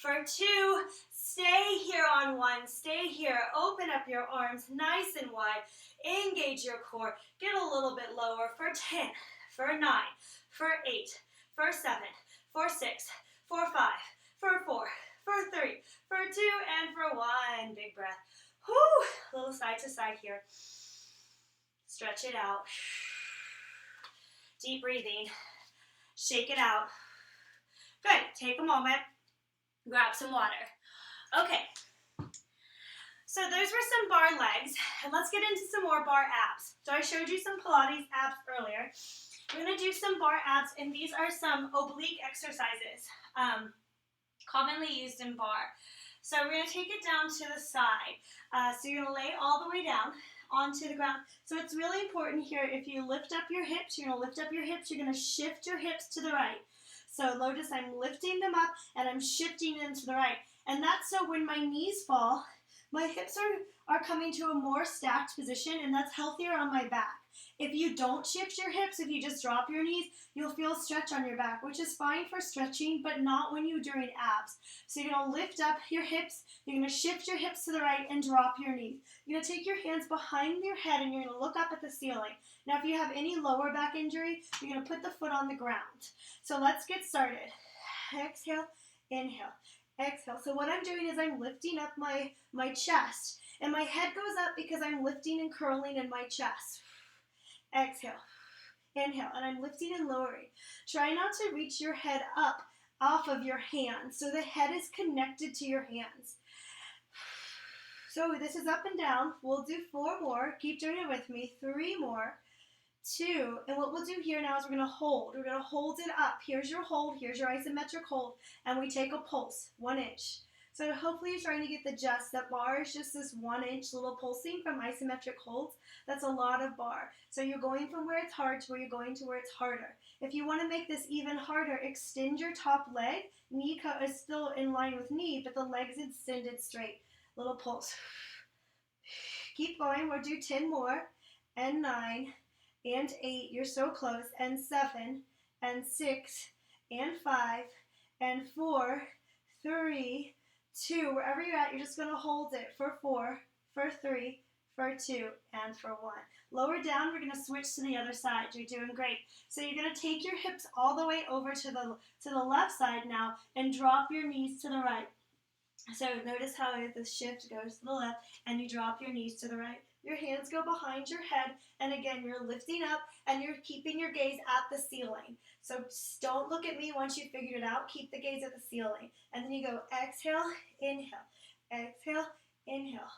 For 2. Stay here on 1. Stay here. Open up your arms nice and wide. Engage your core. Get a little bit lower. For 10. For 9. For 8. For 7. For 6. For 5. For 4. For 3. For 2. And for 1. Big breath. Whew. Little side to side here. Stretch it out. Deep breathing. Shake it out. Good. Take a moment. Grab some water. Okay. So those were some bar legs, and let's get into some more bar abs. So I showed you some Pilates abs earlier. We're going to do some bar abs, and these are some oblique exercises commonly used in bar. So we're going to take it down to the side. So you're going to lay all the way down onto the ground. So it's really important here, if you lift up your hips, you're going to lift up your hips, you're going to shift your hips to the right. So notice I'm lifting them up and I'm shifting them to the right. And that's so when my knees fall, my hips are coming to a more stacked position, and that's healthier on my back. If you don't shift your hips, if you just drop your knees, you'll feel stretch on your back, which is fine for stretching, but not when you're doing abs. So you're going to lift up your hips, you're going to shift your hips to the right and drop your knees. You're going to take your hands behind your head and you're going to look up at the ceiling. Now if you have any lower back injury, you're going to put the foot on the ground. So let's get started. Exhale, inhale. Exhale. So what I'm doing is I'm lifting up my chest, and my head goes up because I'm lifting and curling in my chest. Exhale. Inhale, and I'm lifting and lowering. Try not to reach your head up off of your hands, so the head is connected to your hands. So this is up and down. We'll do 4 more. Keep doing it with me. 3 more. 2, and what we'll do here now is we're going to hold. We're going to hold it up. Here's your hold. Here's your isometric hold, and we take a pulse, 1 inch. So hopefully you're trying to get the gist. That bar is just this 1 inch little pulsing from isometric holds. That's a lot of bar. So you're going from where it's hard to where you're going to where it's harder. If you want to make this even harder, extend your top leg. Knee is still in line with knee, but the leg's extended straight. Little pulse. Keep going. We'll do 10 more, and 9, and 8, you're so close, and 7, and 6, and 5, and 4, 3, 2, wherever you're at, you're just going to hold it for 4, for 3, for 2, and for 1. Lower down, we're going to switch to the other side. You're doing great. So you're going to take your hips all the way over to the left side now, and drop your knees to the right. So notice how the shift goes to the left, and you drop your knees to the right. Your hands go behind your head, and again, you're lifting up, and you're keeping your gaze at the ceiling. So don't look at me once you figured it out. Keep the gaze at the ceiling. And then you go exhale, inhale, exhale, inhale.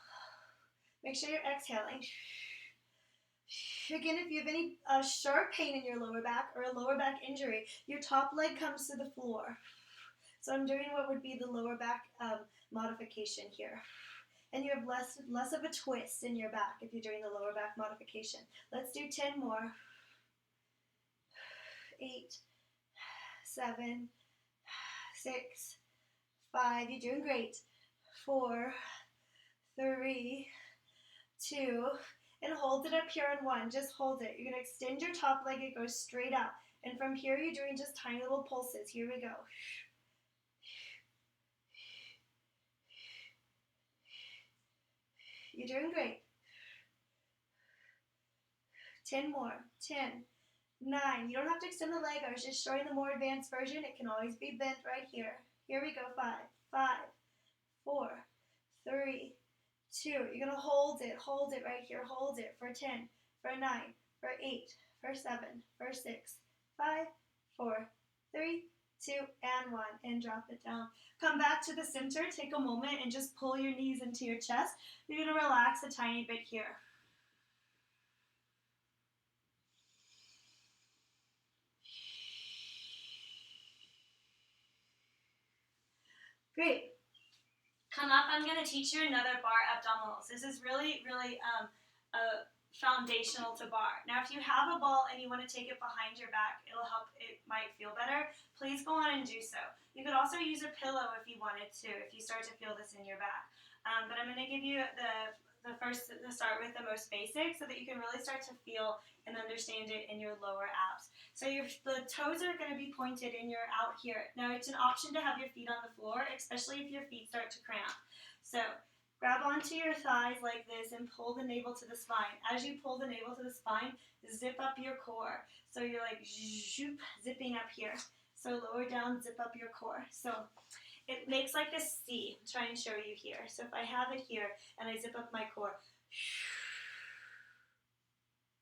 Make sure you're exhaling. Again, if you have any sharp pain in your lower back or a lower back injury, your top leg comes to the floor. So I'm doing what would be the lower back modification here. And you have less of a twist in your back if you're doing the lower back modification. Let's do 10 more. 8, 7, 6, 5, you're doing great. 4, 3, 2, and hold it up here on 1. Just hold it. You're going to extend your top leg. It goes straight up. And from here, you're doing just tiny little pulses. Here we go. You're doing great. 10 more. 10, 9. You don't have to extend the leg. I was just showing the more advanced version. It can always be bent right here. Here we go. 5, 4, 3, 2. You're going to hold it right here. Hold it for 10, for 9, for 8, for 7, for 6, 5, 4, 3, 2, and 1, and drop it down. Come back to the center. Take a moment and just pull your knees into your chest. You're going to relax a tiny bit here. Great. Come up. I'm going to teach you another bar abdominals. This is really foundational to bar. Now, if you have a ball and you want to take it behind your back, it'll help. It might feel better. Please go on and do so. You could also use a pillow if you wanted to, if you start to feel this in your back. But I'm going to give you the first to start with the most basic, so that you can really start to feel and understand it in your lower abs. So the toes are going to be pointed and you're out here. Now, it's an option to have your feet on the floor, especially if your feet start to cramp. So grab onto your thighs like this and pull the navel to the spine. As you pull the navel to the spine, zip up your core. So you're like zoop, zipping up here. So lower down, zip up your core. So it makes like a C. I'm trying to show you here. So if I have it here and I zip up my core,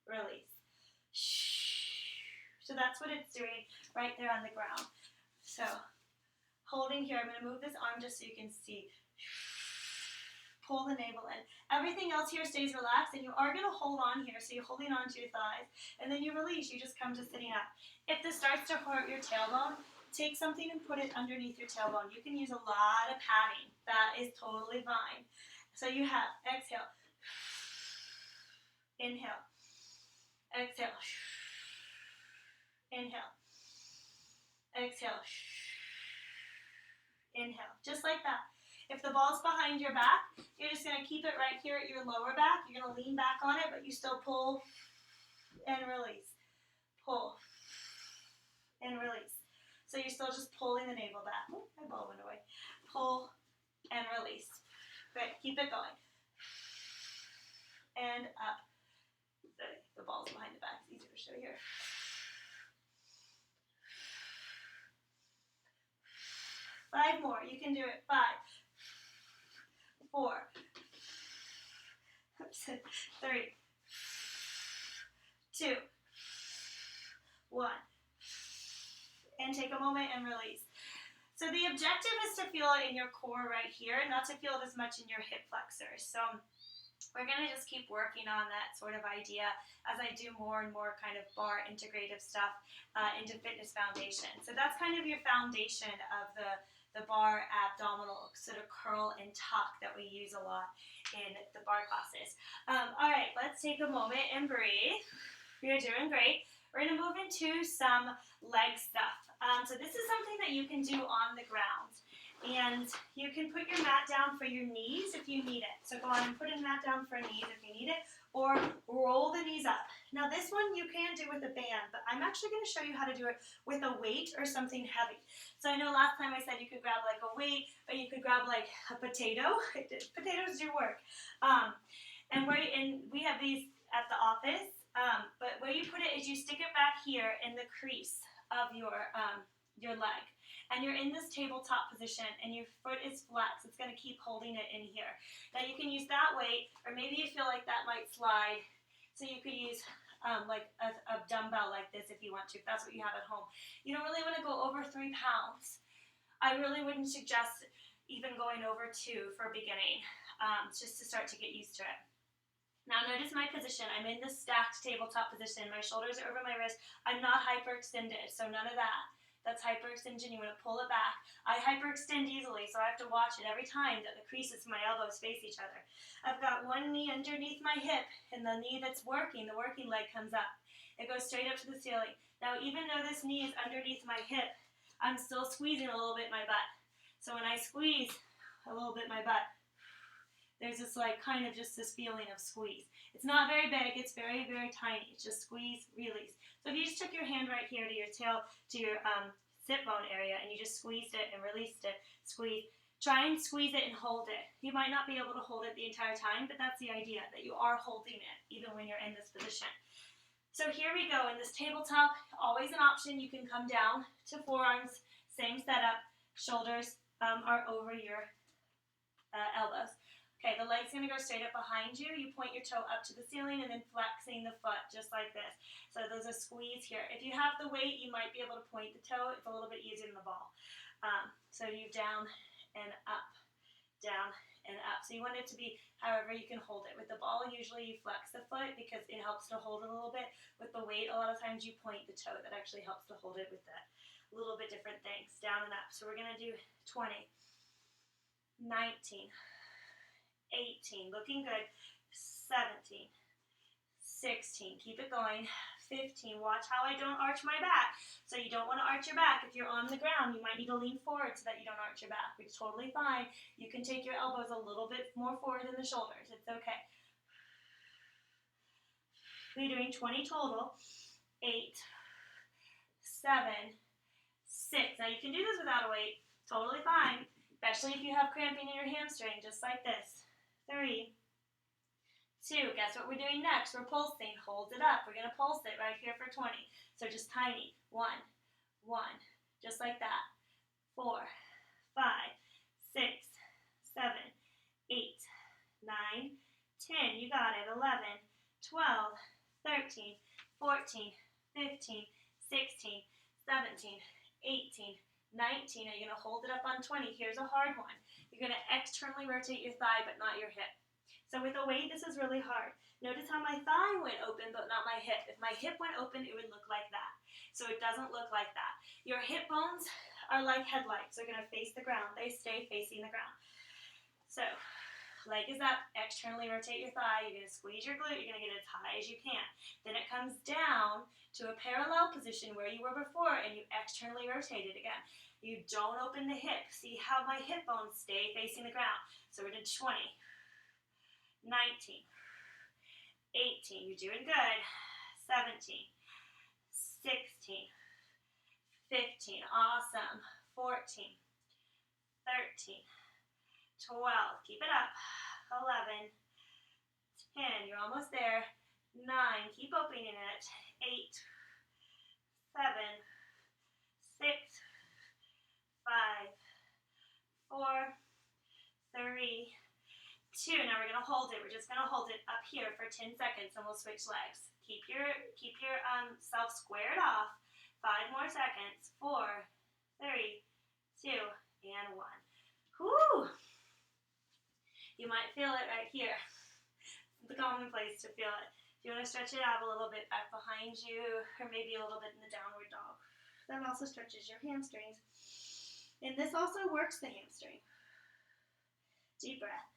release. So that's what it's doing right there on the ground. So holding here, I'm going to move this arm just so you can see. pull the navel in. Everything else here stays relaxed, and you are going to hold on here, so you're holding on to your thighs, and then you release. You just come to sitting up. If this starts to hurt your tailbone, take something and put it underneath your tailbone. You can use a lot of padding. That is totally fine. So you have exhale, inhale, exhale, inhale, exhale, inhale, just like that. If the ball's behind your back, you're just going to keep it right here at your lower back. You're going to lean back on it, but you still pull and release. Pull and release. So you're still just pulling the navel back. Oh, my ball went away. Pull and release. Good. Keep it going. And up. The ball's behind the back. It's easier to show here. Five more. You can do it. 5, 4, 3, 2, 1. And take a moment and release. So the objective is to feel it in your core right here, not to feel it as much in your hip flexors. So we're going to just keep working on that sort of idea as I do more and more kind of bar integrative stuff into Fitness Foundation. So that's kind of your foundation of the bar abdominal sort of curl and tuck that we use a lot in the bar classes. All right, let's take a moment and breathe. You're doing great. We're going to move into some leg stuff. So this is something that you can do on the ground. And you can put your mat down for your knees if you need it. So go on and put a mat down for knees if you need it, or roll the knees up. Now this one you can do with a band, but I'm actually going to show you how to do it with a weight or something heavy. So I know last time I said you could grab like a weight, or you could grab like a potato. Potatoes do work. And we have these at the office, but where you put it is you stick it back here in the crease of your leg. And you're in this tabletop position, and your foot is flat, so it's going to keep holding it in here. Now you can use that weight, or maybe you feel like that might slide, so you could use like a dumbbell like this if you want to, if that's what you have at home. You don't really want to go over 3 pounds. I really wouldn't suggest even going over 2 for beginning, just to start to get used to it. Now notice my position. I'm in the stacked tabletop position. My shoulders are over my wrist. I'm not hyperextended, so none of that. That's hyperextension. You want to pull it back. I hyperextend easily, so I have to watch it every time that the creases of my elbows face each other. I've got one knee underneath my hip, and the knee that's working, the working leg, comes up. It goes straight up to the ceiling. Now, even though this knee is underneath my hip, I'm still squeezing a little bit my butt. So when I squeeze a little bit my butt, there's this like kind of just this feeling of squeeze. It's not very big. It's very, very tiny. It's just squeeze, release. So if you just took your hand right here to your tail, to your sit bone area, and you just squeezed it and released it, squeeze, try and squeeze it and hold it. You might not be able to hold it the entire time, but that's the idea, that you are holding it even when you're in this position. So here we go. In this tabletop, always an option. You can come down to forearms, same setup. Shoulders are over your elbows. Okay, the leg's going to go straight up behind you. You point your toe up to the ceiling and then flexing the foot just like this. So there's a squeeze here. If you have the weight, you might be able to point the toe. It's a little bit easier than the ball. So you down and up, down and up. So you want it to be however you can hold it. With the ball, usually you flex the foot because it helps to hold it a little bit. With the weight, a lot of times you point the toe. That actually helps to hold it with that. A little bit different things, down and up. So we're going to do 20, 19, 18, looking good, 17, 16, keep it going, 15, watch how I don't arch my back. So you don't want to arch your back. If you're on the ground, you might need to lean forward so that you don't arch your back, which is totally fine. You can take your elbows a little bit more forward than the shoulders. It's okay. We're doing 20 total, 8, 7, 6. Now you can do this without a weight, totally fine, especially if you have cramping in your hamstring, just like this. 3, 2, guess what we're doing next? We're pulsing. Hold it up. We're going to pulse it right here for 20. So just tiny. 1, 1, just like that. 4, 5, 6, 7, 8, 9, 10. You got it. 11, 12, 13, 14, 15, 16, 17, 18, 19. Are you going to hold it up on 20? Here's a hard one. You're going to externally rotate your thigh, but not your hip. So with a weight, this is really hard. Notice how my thigh went open, but not my hip. If my hip went open, it would look like that. So it doesn't look like that. Your hip bones are like headlights. They're going to face the ground. They stay facing the ground. So leg is up, externally rotate your thigh. You're going to squeeze your glute. You're going to get as high as you can. Then it comes down to a parallel position where you were before, and you externally rotate it again. You don't open the hip. See how my hip bones stay facing the ground. So we're to 20, 19, 18. You're doing good. 17, 16, 15. Awesome. 14, 13, 12. Keep it up. 11, 10. You're almost there. 9. Keep opening it. 8, 7, 6, 5, 4, 3, 2. Now we're going to hold it. We're just going to hold it up here for 10 seconds and we'll switch legs. Keep your self squared off. 5 more seconds. 4, 3, 2, and 1. Whoo! You might feel it right here. The common place to feel it. If you want to stretch it out a little bit back behind you, or maybe a little bit in the downward dog. That also stretches your hamstrings. And this also works the hamstring. Deep breath.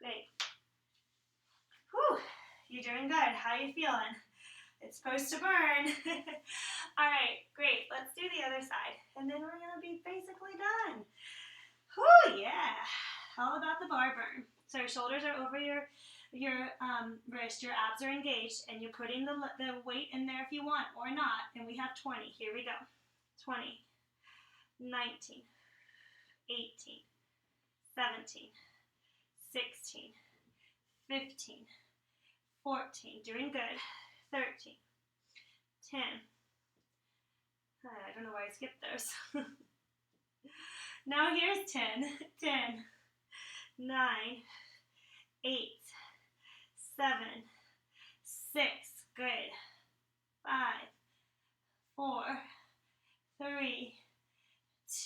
Great. Whew, you're doing good. How are you feeling? It's supposed to burn. All right, great. Let's do the other side. And then we're going to be basically done. Whew, yeah. All about the bar burn. So your shoulders are over your wrist, your abs are engaged, and you're putting the weight in there if you want or not. And we have 20. Here we go. 20, 19, 18, 17, 16, 15, 14. Doing good. 13, 10. I don't know why I skipped those. Now here's 10, 10, 9, 8, 7, 6, good, 5, 4, 3,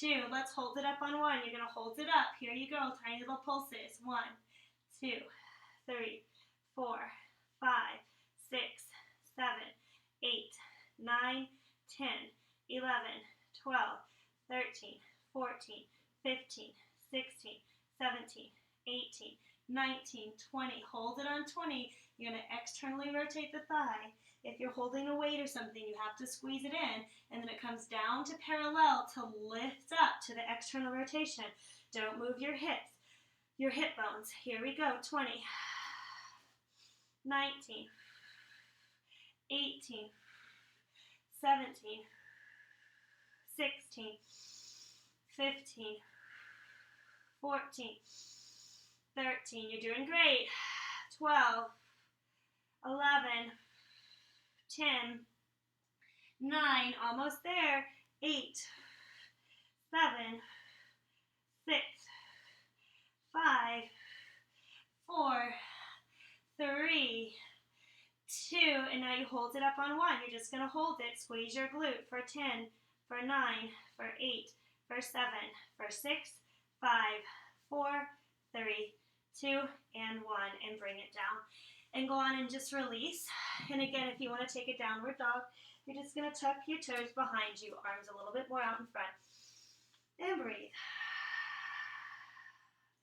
2, let's hold it up on 1, you're going to hold it up, here you go, tiny little pulses, 1, 2, 3, 4, 5, 6, 7, 8, 9, 10, 11, 12, 13, 14, 15, 16, 17, 18, 19, 20. Hold it on 20. You're going to externally rotate the thigh. If you're holding a weight or something, you have to squeeze it in, and then it comes down to parallel to lift up to the external rotation. Don't move your hips, your hip bones. Here we go. 20, 19, 18, 17, 16, 15, 14, 13, you're doing great. 12, 11, 10, 9, almost there. 8, 7, 6, 5, 4, 3, 2, and now you hold it up on 1. You're just going to hold it. Squeeze your glute for 10, for 9, for 8, for 7, for 6, 5, 4, 3, 2, and 1, and bring it down. And go on and just release. And again, if you want to take a downward dog, you're just going to tuck your toes behind you, arms a little bit more out in front. And breathe.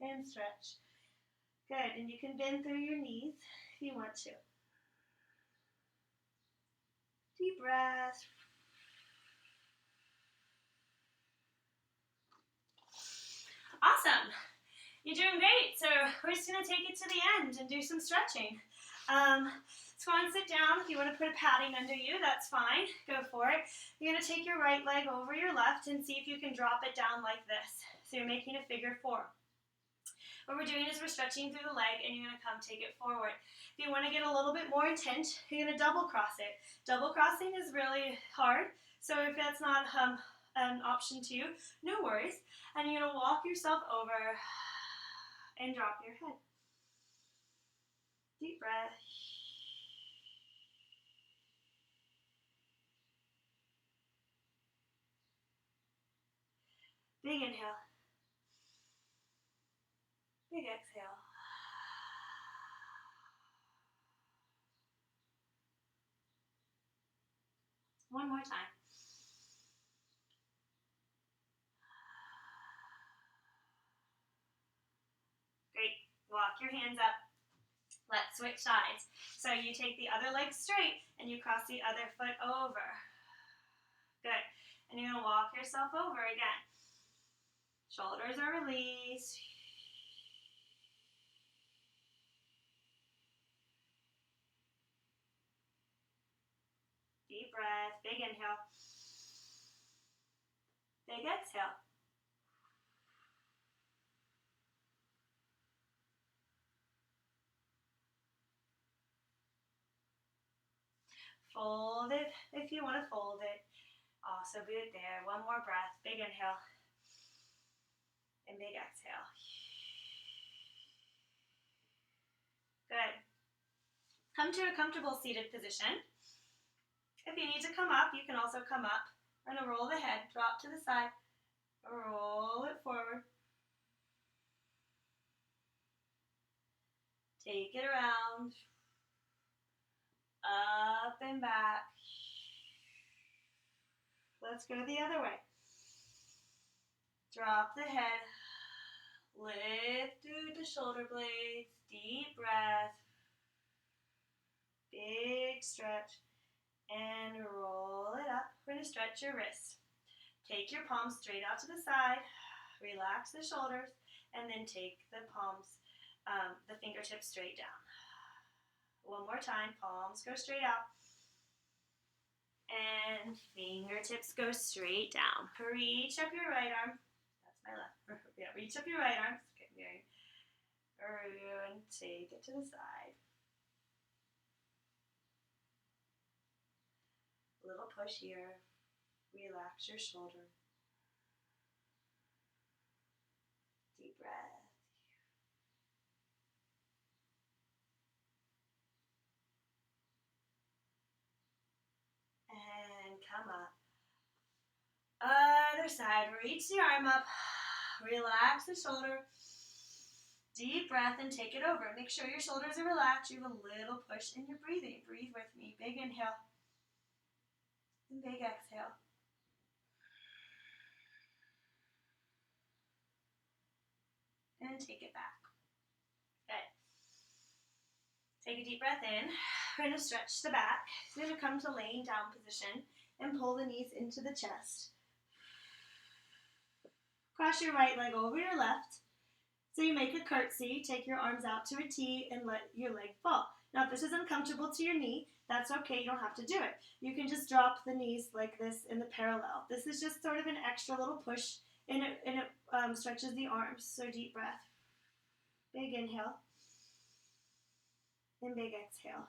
And stretch. Good, and you can bend through your knees if you want to. Deep breath. Awesome. You're doing great. So we're just going to take it to the end and do some stretching. So go and sit down. If you want to put a padding under you, that's fine. Go for it. You're going to take your right leg over your left and see if you can drop it down like this. So you're making a figure 4. What we're doing is we're stretching through the leg and you're going to come take it forward. If you want to get a little bit more intense, you're going to double cross it. Double crossing is really hard. So if that's not an option to you, no worries. And you're going to walk yourself over and drop your head. Deep breath. Big inhale. Big exhale. One more time. Great. Walk your hands up. Let's switch sides. So you take the other leg straight and you cross the other foot over. Good. And you're going to walk yourself over again. Shoulders are released. Deep breath. Big inhale. Big exhale. Fold it if you want to fold it. Also good there. One more breath. Big inhale. And big exhale. Good. Come to a comfortable seated position. If you need to come up, you can also come up. We're going to roll the head, drop to the side, roll it forward. Take it around, up and back. Let's go the other way. Drop the head, lift through the shoulder blades, deep breath, big stretch, and roll it up. We're going to stretch your wrist. Take your palms straight out to the side, relax the shoulders, and then take the palms, the fingertips straight down. One more time, palms go straight out, and fingertips go straight down. Reach up your right arm. That's my left. Yeah, reach up your right arm. Okay, and take it to the side. A little push here. Relax your shoulder. Deep breath. And come up. Other side. Reach the arm up. Relax the shoulder. Deep breath and take it over. Make sure your shoulders are relaxed. You have a little push in your breathing. Breathe with me. Big inhale. And big exhale. And take it back. Good. Take a deep breath in. We're going to stretch the back. So you're going to come to laying down position and pull the knees into the chest. Cross your right leg over your left. So you make a curtsy, take your arms out to a T, and let your leg fall. Now, if this is uncomfortable to your knee, that's okay. You don't have to do it. You can just drop the knees like this in the parallel. This is just sort of an extra little push, and it stretches the arms. So deep breath. Big inhale. And big exhale.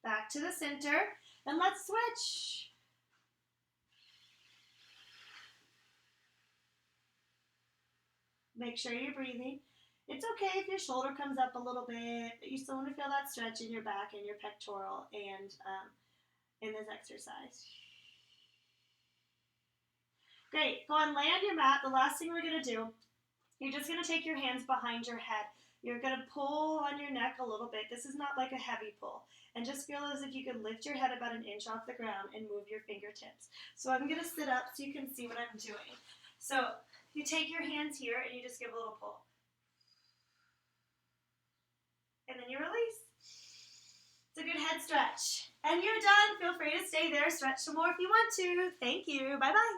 Back to the center, and let's switch. Make sure you're breathing. It's okay if your shoulder comes up a little bit, but you still want to feel that stretch in your back and your pectoral and in this exercise. Great. Go on, lay on your mat. The last thing we're going to do, you're just going to take your hands behind your head. You're going to pull on your neck a little bit. This is not like a heavy pull. And just feel as if you could lift your head about an inch off the ground and move your fingertips. So I'm going to sit up so you can see what I'm doing. So you take your hands here and you just give a little pull. And then you release. It's a good head stretch. And you're done. Feel free to stay there. Stretch some more if you want to. Thank you. Bye-bye.